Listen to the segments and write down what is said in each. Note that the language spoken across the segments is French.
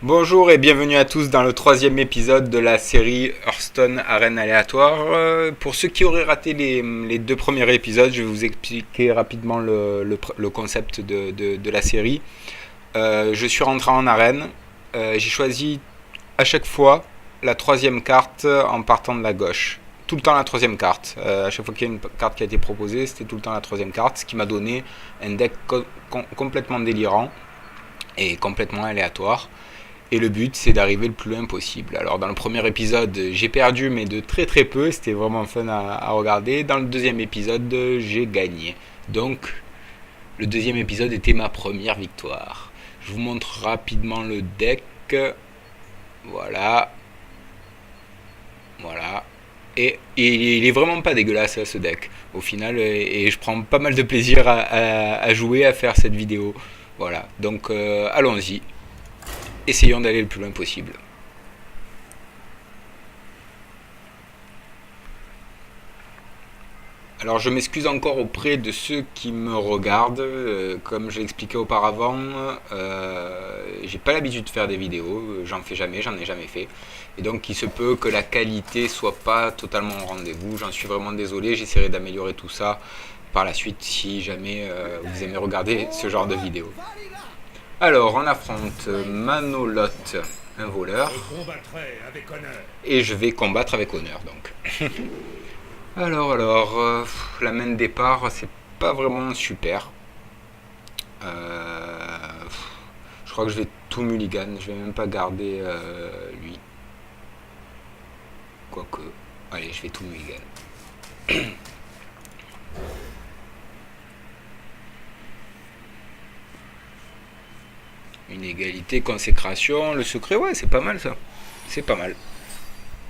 Bonjour et bienvenue à tous dans le troisième épisode de la série Hearthstone Arène Aléatoire. Pour ceux qui auraient raté les deux premiers épisodes, je vais vous expliquer rapidement le concept de la série. Je suis rentré en arène, j'ai choisi à chaque fois la troisième carte en partant de la gauche. Tout le temps la troisième carte. À chaque fois qu'il y a une carte qui a été proposée, c'était tout le temps la troisième carte, ce qui m'a donné un deck complètement délirant et complètement aléatoire. Et le but, c'est d'arriver le plus loin possible. Alors, dans le premier épisode, j'ai perdu, mais de très très peu. C'était vraiment fun à regarder. Dans le deuxième épisode, j'ai gagné. Donc, le deuxième épisode était ma première victoire. Je vous montre rapidement le deck. Voilà. Voilà. Et il est vraiment pas dégueulasse, ce deck, au final. Et je prends pas mal de plaisir à jouer, à faire cette vidéo. Voilà. Donc, allons-y. Essayons d'aller le plus loin possible. Alors je m'excuse encore auprès de ceux qui me regardent. Comme je l'ai expliqué auparavant, j'ai pas l'habitude de faire des vidéos, j'en fais jamais, j'en ai jamais fait. Et donc il se peut que la qualité soit pas totalement au rendez-vous. J'en suis vraiment désolé, j'essaierai d'améliorer tout ça par la suite si jamais vous aimez regarder ce genre de vidéos. Alors, on affronte Manolotte, un voleur. Et je vais combattre avec honneur, donc. Alors, la main de départ, c'est pas vraiment super. Je crois que je vais tout mulligan, je vais même pas garder lui. Quoique, allez, je vais tout mulligan. Une égalité, consécration, le secret, ouais, c'est pas mal ça. C'est pas mal.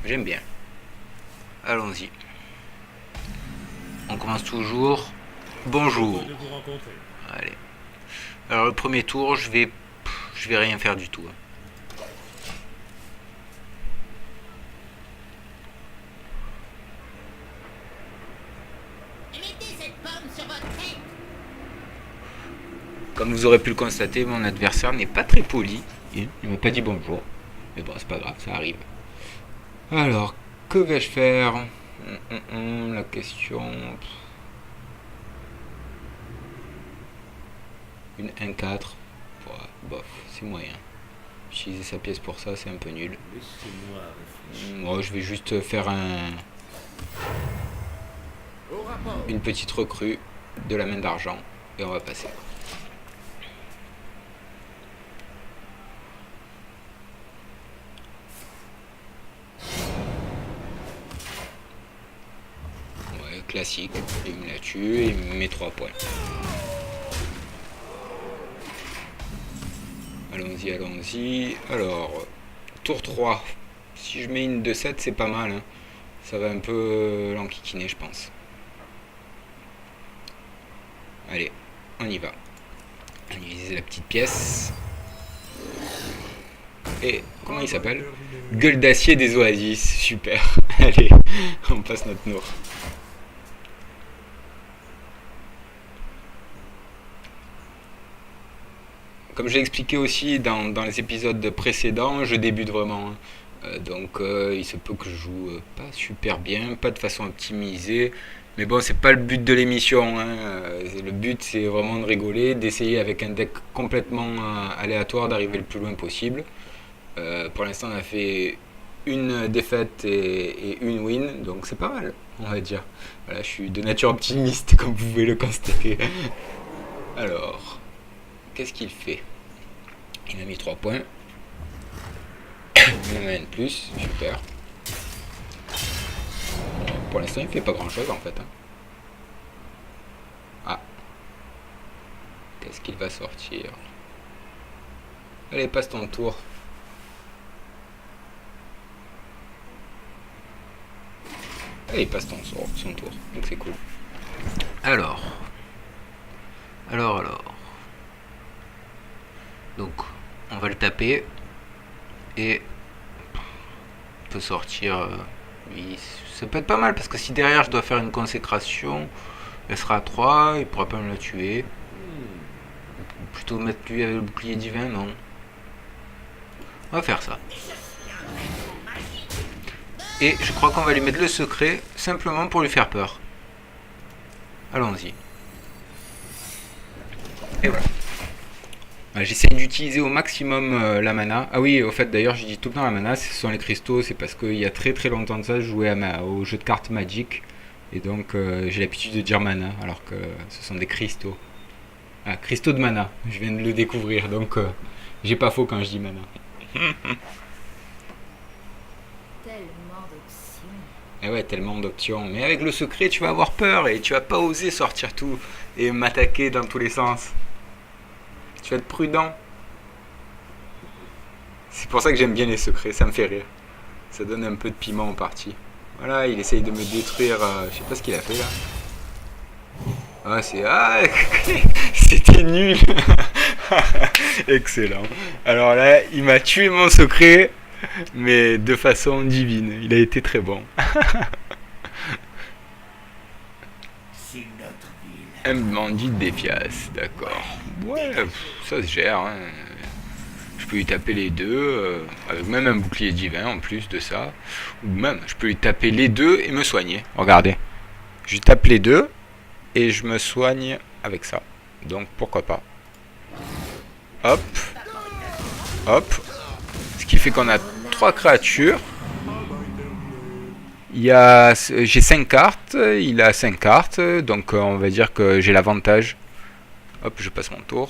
J'aime bien. Allons-y. On commence toujours. Bonjour. Allez. Alors le premier tour, je vais rien faire du tout. Comme vous aurez pu le constater, mon adversaire n'est pas très poli. Il m'a pas dit bonjour. Mais bon, c'est pas grave, ça arrive. Alors, que vais-je faire? La question... Une 1-4. Bof, c'est moyen. Utiliser sa pièce pour ça, c'est un peu nul. Moi, je vais juste faire une petite recrue de la main d'argent. Et on va passer. Classique, il me la tue et il me met 3 points. Allons-y, allons-y. Alors, tour 3. Si je mets une 2-7, c'est pas mal. Hein. Ça va un peu l'enquiquiner, je pense. Allez, on y va. On utilise la petite pièce. Et comment il s'appelle? Gueule d'acier des oasis. Super. Allez, on passe notre tour. Comme je l'ai expliqué aussi dans les épisodes précédents, je débute vraiment. Donc il se peut que je joue pas super bien, pas de façon optimisée. Mais bon, c'est pas le but de l'émission. Hein. Le but, c'est vraiment de rigoler, d'essayer avec un deck complètement aléatoire d'arriver le plus loin possible. Pour l'instant, on a fait une défaite et une win, donc c'est pas mal, on va dire. Voilà, je suis de nature optimiste, comme vous pouvez le constater. Alors... Qu'est-ce qu'il fait? Il m'a mis 3 points. Il m'en met plus, super. Pour l'instant, il fait pas grand chose en fait. Hein. Ah. Qu'est-ce qu'il va sortir? Allez, passe ton tour. Allez, il passe son tour. Donc c'est cool. Alors. Donc, on va le taper. Et on peut sortir... oui, ça peut être pas mal, parce que si derrière je dois faire une consécration, elle sera à 3, il pourra pas me la tuer. Plutôt mettre lui avec le bouclier divin, non. On va faire ça. Et je crois qu'on va lui mettre le secret simplement pour lui faire peur. Allons-y. Et voilà. J'essaie d'utiliser au maximum la mana. Ah oui, au fait d'ailleurs je dis tout le temps la mana, ce sont les cristaux, c'est parce qu'il y a très très longtemps de ça je jouais au jeu de cartes Magic. Et donc j'ai l'habitude de dire mana alors que ce sont des cristaux. Ah, cristaux de mana, je viens de le découvrir, donc j'ai pas faux quand je dis mana. Tellement d'options. Et ouais, tellement d'options. Mais avec le secret, tu vas avoir peur et tu vas pas oser sortir tout et m'attaquer dans tous les sens. Tu vas être prudent. C'est pour ça que j'aime bien les secrets, ça me fait rire. Ça donne un peu de piment en partie. Voilà, il essaye de me détruire. Je sais pas ce qu'il a fait là. Ah, c'était nul. Excellent. Alors là, il m'a tué mon secret, mais de façon divine. Il a été très bon. Un bandit de défiance, d'accord. Ouais, ça se gère. Hein. Je peux lui taper les deux, avec même un bouclier divin en plus de ça. Ou même, je peux lui taper les deux et me soigner. Regardez. Je lui tape les deux et je me soigne avec ça. Donc pourquoi pas. Hop. Hop. Ce qui fait qu'on a 3 créatures. J'ai 5 cartes, il a 5 cartes, donc on va dire que j'ai l'avantage. Hop, je passe mon tour.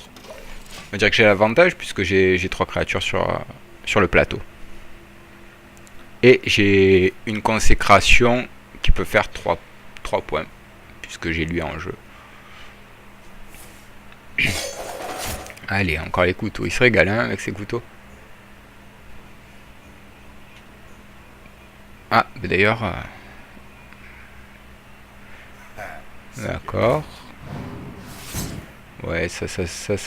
On va dire que j'ai l'avantage puisque j'ai 3 créatures sur le plateau. Et j'ai une consécration qui peut faire 3 points, puisque j'ai lui en jeu. Allez, encore les couteaux, il se régale hein, avec ses couteaux. Ah, d'ailleurs... D'accord. Ouais, ça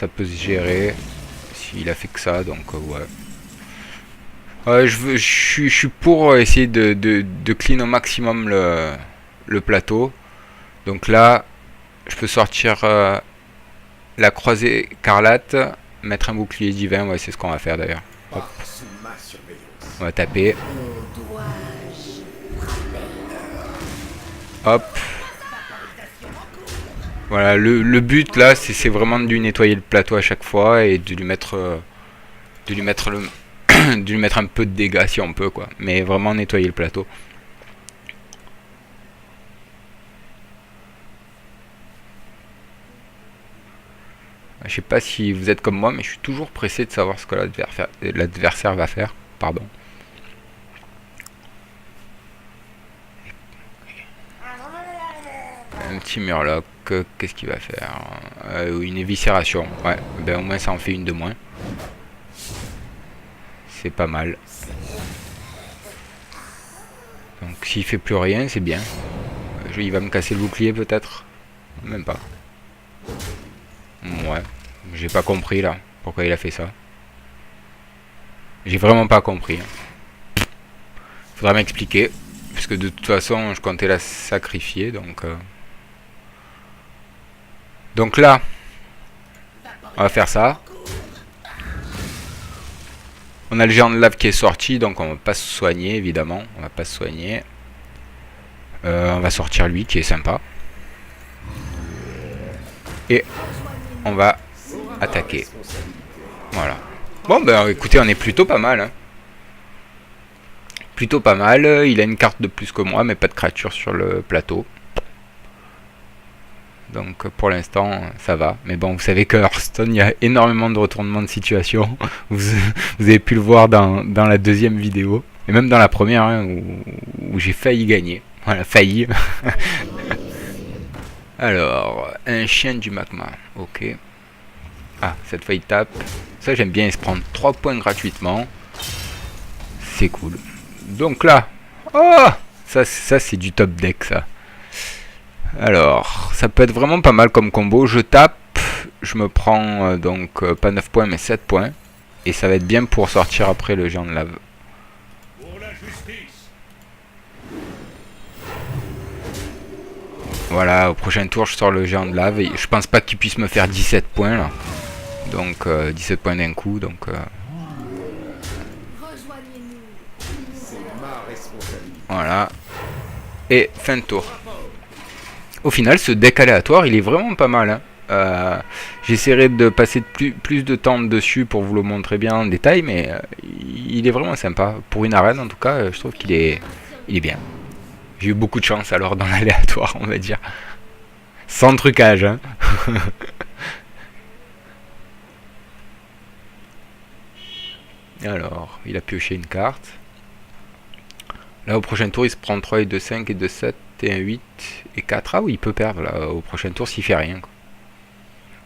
peut se gérer. S'il a fait que ça, donc ouais. Je suis pour essayer de clean au maximum le plateau. Donc là, je peux sortir la croisée écarlate, mettre un bouclier divin. Ouais, c'est ce qu'on va faire d'ailleurs. On va taper. Hop. Voilà, le but là, c'est vraiment de lui nettoyer le plateau à chaque fois et de lui mettre de lui mettre un peu de dégâts si on peut quoi. Mais vraiment nettoyer le plateau. Je sais pas si vous êtes comme moi, mais je suis toujours pressé de savoir ce que l'adversaire va faire. Pardon. Un petit murloc, qu'est-ce qu'il va faire? Une éviscération, ouais, ben au moins ça en fait une de moins. C'est pas mal. Donc s'il fait plus rien, c'est bien. Il va me casser le bouclier peut-être? Même pas. Ouais, j'ai pas compris là, pourquoi il a fait ça. J'ai vraiment pas compris. Faudra m'expliquer, puisque de toute façon je comptais la sacrifier, donc là, on va faire ça. On a le géant de lave qui est sorti, donc on va pas se soigner, évidemment. On va pas se soigner. On va sortir lui, qui est sympa. Et on va attaquer. Voilà. Bon, ben écoutez, on est plutôt pas mal. Hein. Plutôt pas mal. Il a une carte de plus que moi, mais pas de créature sur le plateau. Donc pour l'instant ça va. Mais bon, vous savez que Hearthstone, il y a énormément de retournements de situation. Vous avez pu le voir dans la deuxième vidéo. Et même dans la première hein, où j'ai failli gagner. Voilà, failli. Alors, un chien du magma. Ok. Ah, cette fois il tape. Ça j'aime bien, il se prend 3 points gratuitement. C'est cool. Donc là. Oh, ça c'est du top deck ça. Alors, ça peut être vraiment pas mal comme combo. Je tape, je me prends donc pas 9 points mais 7 points. Et ça va être bien pour sortir après le géant de lave. Voilà, au prochain tour je sors le géant de lave. Et je pense pas qu'il puisse me faire 17 points là. Donc 17 points d'un coup. Donc Voilà. Et fin de tour. Au final, ce deck aléatoire, il est vraiment pas mal. Hein. J'essaierai de passer plus de temps dessus pour vous le montrer bien en détail, mais il est vraiment sympa. Pour une arène, en tout cas, je trouve qu'il est bien. J'ai eu beaucoup de chance alors dans l'aléatoire, on va dire. Sans trucage. Hein. Alors, il a pioché une carte. Là, au prochain tour, il se prend 3 et 2, 5 et 2, 7 et 1, 8 et 4. Ah oui, il peut perdre là, au prochain tour s'il fait rien.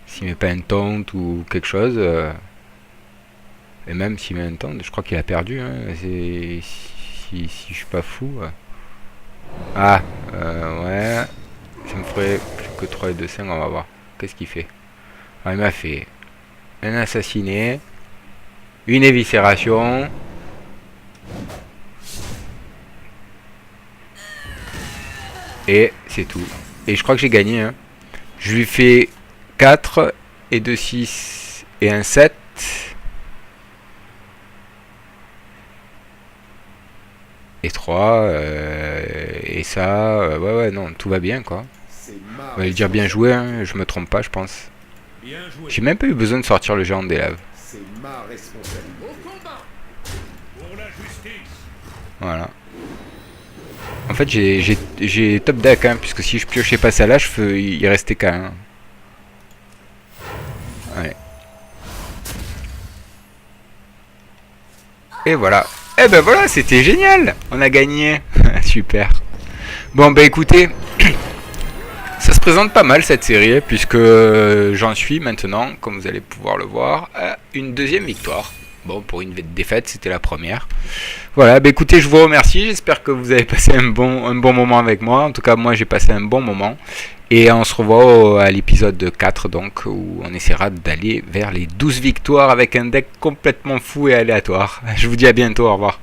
S'il met pas un taunt ou quelque chose. Et même s'il met un taunt, je crois qu'il a perdu. Hein, si je suis pas fou. Ah, ouais. Ça me ferait plus que 3 et 2, 5, on va voir. Qu'est-ce qu'il fait? Ah, il m'a fait un assassiné. Une éviscération. Et c'est tout. Et je crois que j'ai gagné. Hein. Je lui fais 4 et 2, 6 et 1, 7. Et 3. Et ça. Ouais, non, tout va bien quoi. On va lui dire bien joué. Hein, je me trompe pas, je pense. J'ai même pas eu besoin de sortir le géant des laves. C'est ma responsabilité. Voilà. En fait, j'ai top deck, hein, puisque si je piochais pas ça là, il restait qu'un. Ouais. Et voilà. Eh ben voilà, c'était génial. On a gagné. Super. Bon, bah écoutez, ça se présente pas mal cette série, puisque j'en suis maintenant, comme vous allez pouvoir le voir, à une deuxième victoire. Bon, pour une défaite, c'était la première. Voilà, bah écoutez, je vous remercie. J'espère que vous avez passé un bon moment avec moi. En tout cas, moi, j'ai passé un bon moment. Et on se revoit à l'épisode 4, donc, où on essaiera d'aller vers les 12 victoires avec un deck complètement fou et aléatoire. Je vous dis à bientôt, au revoir.